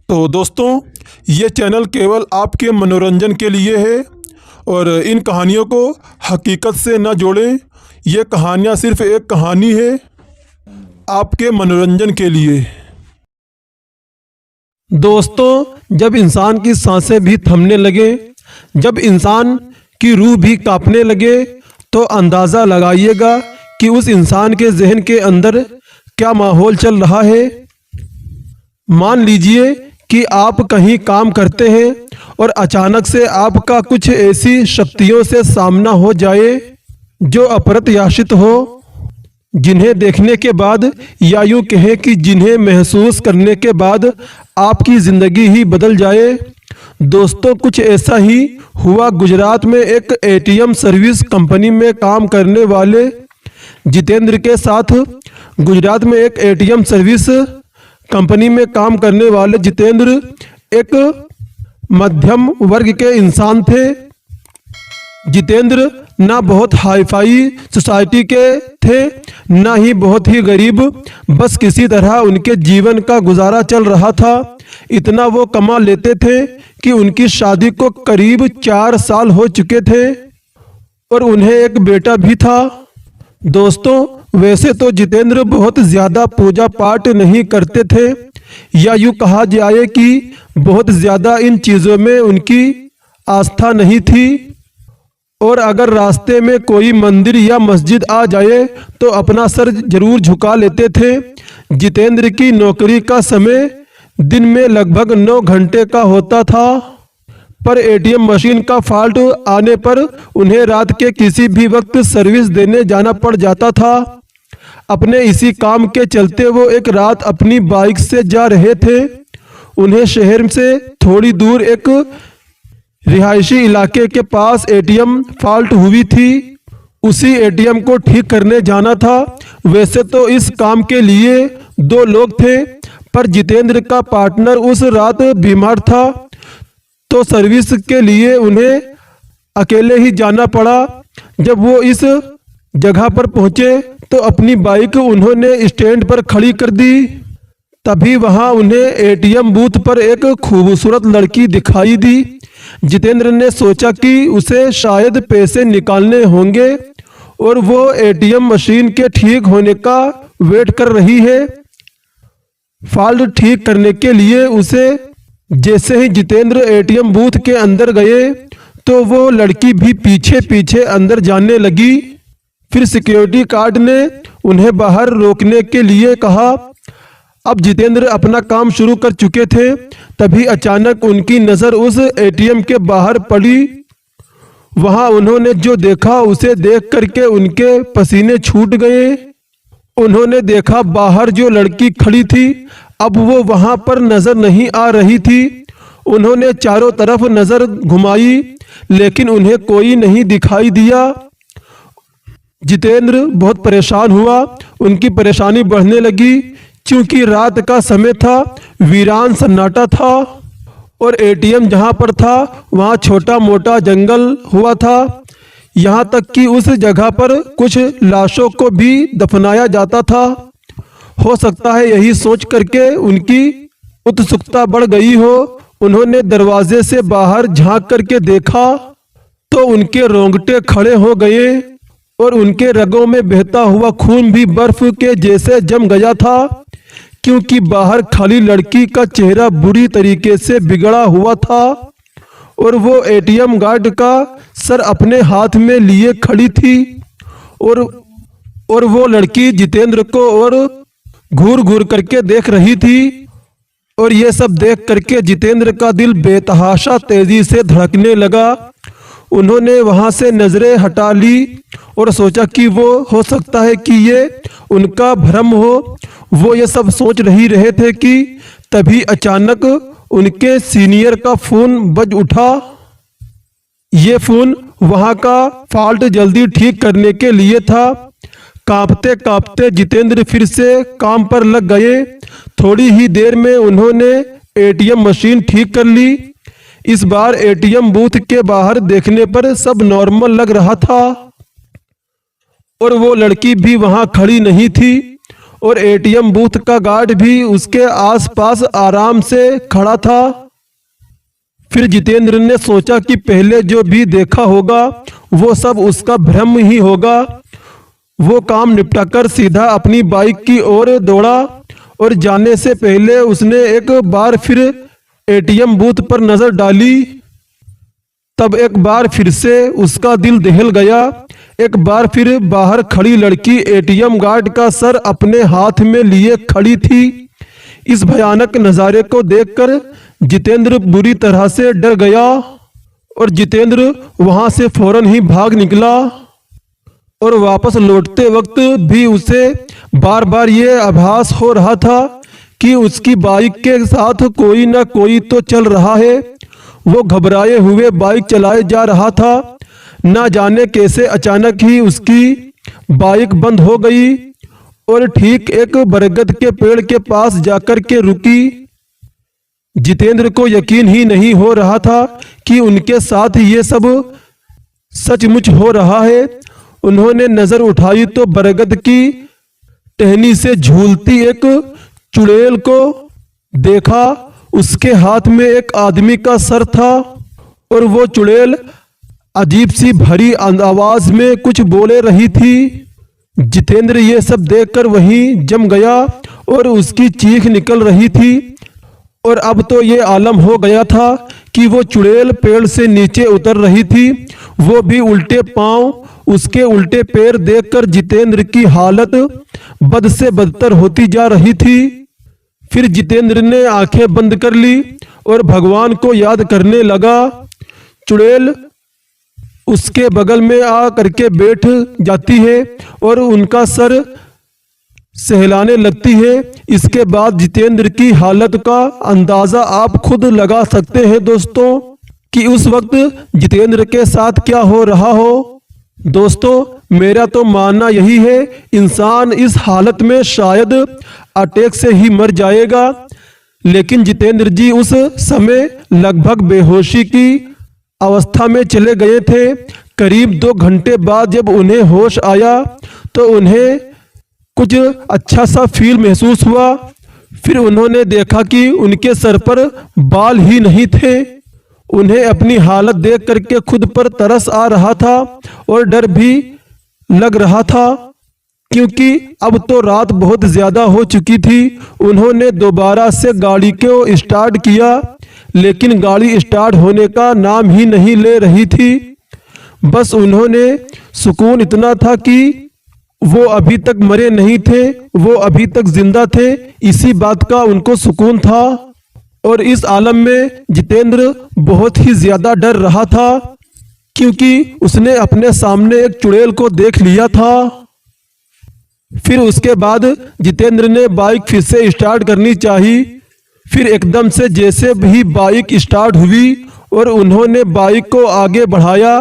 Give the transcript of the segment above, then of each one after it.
तो दोस्तों, ये चैनल केवल आपके मनोरंजन के लिए है और इन कहानियों को हकीकत से न जोड़ें। ये कहानियाँ सिर्फ एक कहानी है आपके मनोरंजन के लिए। दोस्तों, जब इंसान की सांसें भी थमने लगे, जब इंसान की रूह भी कांपने लगे, तो अंदाज़ा लगाइएगा कि उस इंसान के जहन के अंदर क्या माहौल चल रहा है। मान लीजिए कि आप कहीं काम करते हैं और अचानक से आपका कुछ ऐसी शक्तियों से सामना हो जाए जो अप्रत्याशित हो, जिन्हें देखने के बाद या यूँ कहें कि जिन्हें महसूस करने के बाद आपकी ज़िंदगी ही बदल जाए। दोस्तों, कुछ ऐसा ही हुआ गुजरात में एक एटीएम सर्विस कंपनी में काम करने वाले जितेंद्र के साथ। गुजरात में एक एटीएम सर्विस कंपनी में काम करने वाले जितेंद्र एक मध्यम वर्ग के इंसान थे। जितेंद्र ना बहुत हाईफाई सोसाइटी के थे, ना ही बहुत ही गरीब। बस किसी तरह उनके जीवन का गुजारा चल रहा था। इतना वो कमा लेते थे कि उनकी शादी को करीब 4 साल हो चुके थे और उन्हें एक बेटा भी था। दोस्तों, वैसे तो जितेंद्र बहुत ज़्यादा पूजा पाठ नहीं करते थे, या यूँ कहा जाए कि बहुत ज़्यादा इन चीज़ों में उनकी आस्था नहीं थी। और अगर रास्ते में कोई मंदिर या मस्जिद आ जाए तो अपना सर जरूर झुका लेते थे। जितेंद्र की नौकरी का समय दिन में लगभग 9 घंटे का होता था, पर एटीएम मशीन का फॉल्ट आने पर उन्हें रात के किसी भी वक्त सर्विस देने जाना पड़ जाता था। अपने इसी काम के चलते वो एक रात अपनी बाइक से जा रहे थे। उन्हें शहर से थोड़ी दूर एक रिहायशी इलाके के पास एटीएम फॉल्ट हुई थी। उसी एटीएम को ठीक करने जाना था। वैसे तो इस काम के लिए 2 लोग थे, पर जितेंद्र का पार्टनर उस रात बीमार था, तो सर्विस के लिए उन्हें अकेले ही जाना पड़ा। जब वो इस जगह पर पहुंचे तो अपनी बाइक उन्होंने स्टैंड पर खड़ी कर दी। तभी वहां उन्हें एटीएम बूथ पर एक खूबसूरत लड़की दिखाई दी। जितेंद्र ने सोचा कि उसे शायद पैसे निकालने होंगे और वो एटीएम मशीन के ठीक होने का वेट कर रही है। फॉल्ट ठीक करने के लिए उसे जैसे ही जितेंद्र एटीएम बूथ के अंदर गए तो वो लड़की भी पीछे पीछे अंदर जाने लगी। फिर सिक्योरिटी गार्ड ने उन्हें बाहर रोकने के लिए कहा। अब जितेंद्र अपना काम शुरू कर चुके थे, तभी अचानक उनकी नज़र उस एटीएम के बाहर पड़ी। वहां उन्होंने जो देखा उसे देख करके उनके पसीने छूट गए। उन्होंने देखा बाहर जो लड़की खड़ी थी, अब वो वहां पर नजर नहीं आ रही थी। उन्होंने चारों तरफ नजर घुमाई, लेकिन उन्हें कोई नहीं दिखाई दिया। जितेंद्र बहुत परेशान हुआ। उनकी परेशानी बढ़ने लगी, क्योंकि रात का समय था, वीरान सन्नाटा था और एटीएम जहां पर था वहां छोटा मोटा जंगल हुआ था। यहां तक कि उस जगह पर कुछ लाशों को भी दफनाया जाता था। हो सकता है यही सोच करके उनकी उत्सुकता बढ़ गई हो। उन्होंने दरवाजे से बाहर झांक करके देखा तो उनके रोंगटे खड़े हो गए और उनके रगों में बहता हुआ खून भी बर्फ के जैसे जम गया था, क्योंकि बाहर खाली लड़की का चेहरा बुरी तरीके से बिगड़ा हुआ था और वो एटीएम गार्ड का सर अपने हाथ में लिए खड़ी थी और वो लड़की जितेंद्र को और घूर घूर करके देख रही थी। और ये सब देख करके जितेंद्र का दिल बेतहाशा तेजी से धड़कने लगा। उन्होंने वहां से नजरें हटा ली और सोचा कि वो हो सकता है कि ये उनका भ्रम हो। वो ये सब सोच रहे थे कि तभी अचानक उनके सीनियर का फोन बज उठा। ये फोन वहां का फॉल्ट जल्दी ठीक करने के लिए था। कांपते कांपते जितेंद्र फिर से काम पर लग गए। थोड़ी ही देर में उन्होंने एटीएम मशीन ठीक कर ली। इस बार एटीएम बूथ के बाहर देखने पर सब नॉर्मल लग रहा था और वो लड़की भी वहां खड़ी नहीं थी और एटीएम बूथ का गार्ड भी उसके आसपास आराम से खड़ा था। फिर जितेंद्र ने सोचा कि पहले जो भी देखा होगा वो सब उसका भ्रम ही होगा। वो काम निपटाकर सीधा अपनी बाइक की ओर दौड़ा और जाने से पहले उसने एक बार फिर एटीएम बूथ पर नजर डाली। तब एक बार फिर से उसका दिल दहल गया। एक बार फिर बाहर खड़ी लड़की एटीएम गार्ड का सर अपने हाथ में लिए खड़ी थी। इस भयानक नज़ारे को देखकर जितेंद्र बुरी तरह से डर गया और जितेंद्र वहां से फौरन ही भाग निकला। और वापस लौटते वक्त भी उसे बार बार ये आभास हो रहा था कि उसकी बाइक के साथ कोई ना कोई तो चल रहा है। वो घबराए हुए बाइक चलाए जा रहा था। ना जाने कैसे अचानक ही उसकी बाइक बंद हो गई और ठीक एक बरगद के पेड़ के पास जाकर के रुकी। जितेंद्र को यकीन ही नहीं हो रहा था कि उनके साथ ये सब सचमुच हो रहा है। उन्होंने नजर उठाई तो बरगद की टहनी से झूलती एक चुड़ैल को देखा। उसके हाथ में एक आदमी का सर था और वो चुड़ैल अजीब सी भरी आवाज में कुछ बोले रही थी। जितेंद्र ये सब देखकर वहीं जम गया और उसकी चीख निकल रही थी। और अब तो ये आलम हो गया था कि वो चुड़ैल पेड़ से नीचे उतर रही थी, वो भी उल्टे पांव। उसके उल्टे पैर देखकर जितेंद्र की हालत बद से बदतर होती जा रही थी। फिर जितेंद्र ने आंखें बंद कर ली और भगवान को याद करने लगा। चुड़ैल उसके बगल में आ करके बैठ जाती है और उनका सर सहलाने लगती है। इसके बाद जितेंद्र की हालत का अंदाजा आप खुद लगा सकते हैं दोस्तों कि उस वक्त जितेंद्र के साथ क्या हो रहा हो। दोस्तों मेरा तो मानना यही है, इंसान इस हालत में शायद अटैक से ही मर जाएगा। लेकिन जितेंद्र जी उस समय लगभग बेहोशी की अवस्था में चले गए थे। करीब 2 घंटे बाद जब उन्हें होश आया तो उन्हें कुछ अच्छा सा फील महसूस हुआ। फिर उन्होंने देखा कि उनके सर पर बाल ही नहीं थे। उन्हें अपनी हालत देख करके खुद पर तरस आ रहा था और डर भी लग रहा था, क्योंकि अब तो रात बहुत ज्यादा हो चुकी थी। उन्होंने दोबारा से गाड़ी को स्टार्ट किया, लेकिन गाड़ी स्टार्ट होने का नाम ही नहीं ले रही थी। बस उन्होंने सुकून इतना था कि वो अभी तक मरे नहीं थे, वो अभी तक जिंदा थे, इसी बात का उनको सुकून था। और इस आलम में जितेंद्र बहुत ही ज्यादा डर रहा था, क्योंकि उसने अपने सामने एक चुड़ैल को देख लिया था। फिर उसके बाद जितेंद्र ने बाइक फिर से स्टार्ट करनी चाहिए। फिर एकदम से जैसे भी बाइक स्टार्ट हुई और उन्होंने बाइक को आगे बढ़ाया,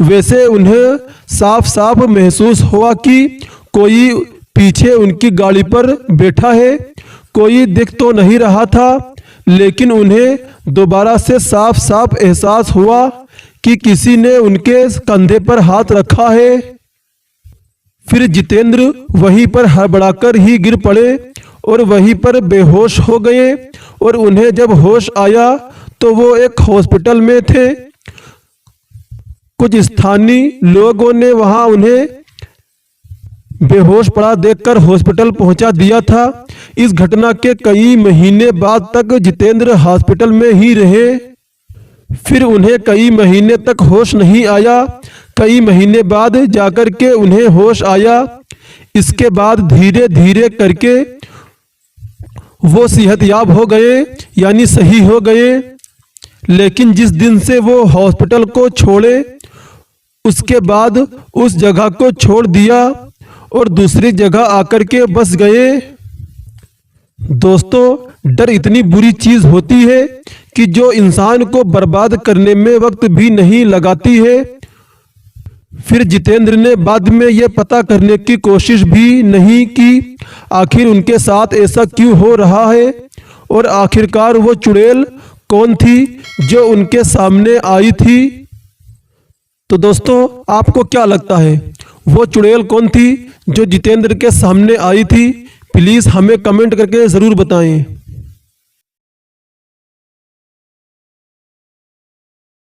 वैसे उन्हें साफ साफ महसूस हुआ कि कोई पीछे उनकी गाड़ी पर बैठा है। कोई दिख तो नहीं रहा था, लेकिन उन्हें दोबारा से साफ साफ एहसास हुआ कि किसी ने उनके कंधे पर हाथ रखा है। फिर जितेंद्र वहीं पर हड़बड़ाकर ही गिर पड़े और वहीं पर बेहोश हो गए। और उन्हें जब होश आया तो वो एक हॉस्पिटल में थे। कुछ स्थानीय लोगों ने वहां उन्हें बेहोश पड़ा देखकर हॉस्पिटल पहुंचा दिया था। इस घटना के कई महीने बाद तक जितेंद्र हॉस्पिटल में ही रहे। फिर उन्हें कई महीने तक होश नहीं आया। कई महीने बाद जाकर के उन्हें होश आया। इसके बाद धीरे धीरे करके वो सेहतयाब हो गए, यानी सही हो गए। लेकिन जिस दिन से वो हॉस्पिटल को छोड़े, उसके बाद उस जगह को छोड़ दिया और दूसरी जगह आकर के बस गए। दोस्तों डर इतनी बुरी चीज होती है कि जो इंसान को बर्बाद करने में वक्त भी नहीं लगाती है। फिर जितेंद्र ने बाद में यह पता करने की कोशिश भी नहीं की आखिर उनके साथ ऐसा क्यों हो रहा है और आखिरकार वो चुड़ैल कौन थी जो उनके सामने आई थी। तो दोस्तों आपको क्या लगता है, वो चुड़ैल कौन थी जो जितेंद्र के सामने आई थी? प्लीज़ हमें कमेंट करके ज़रूर बताएं।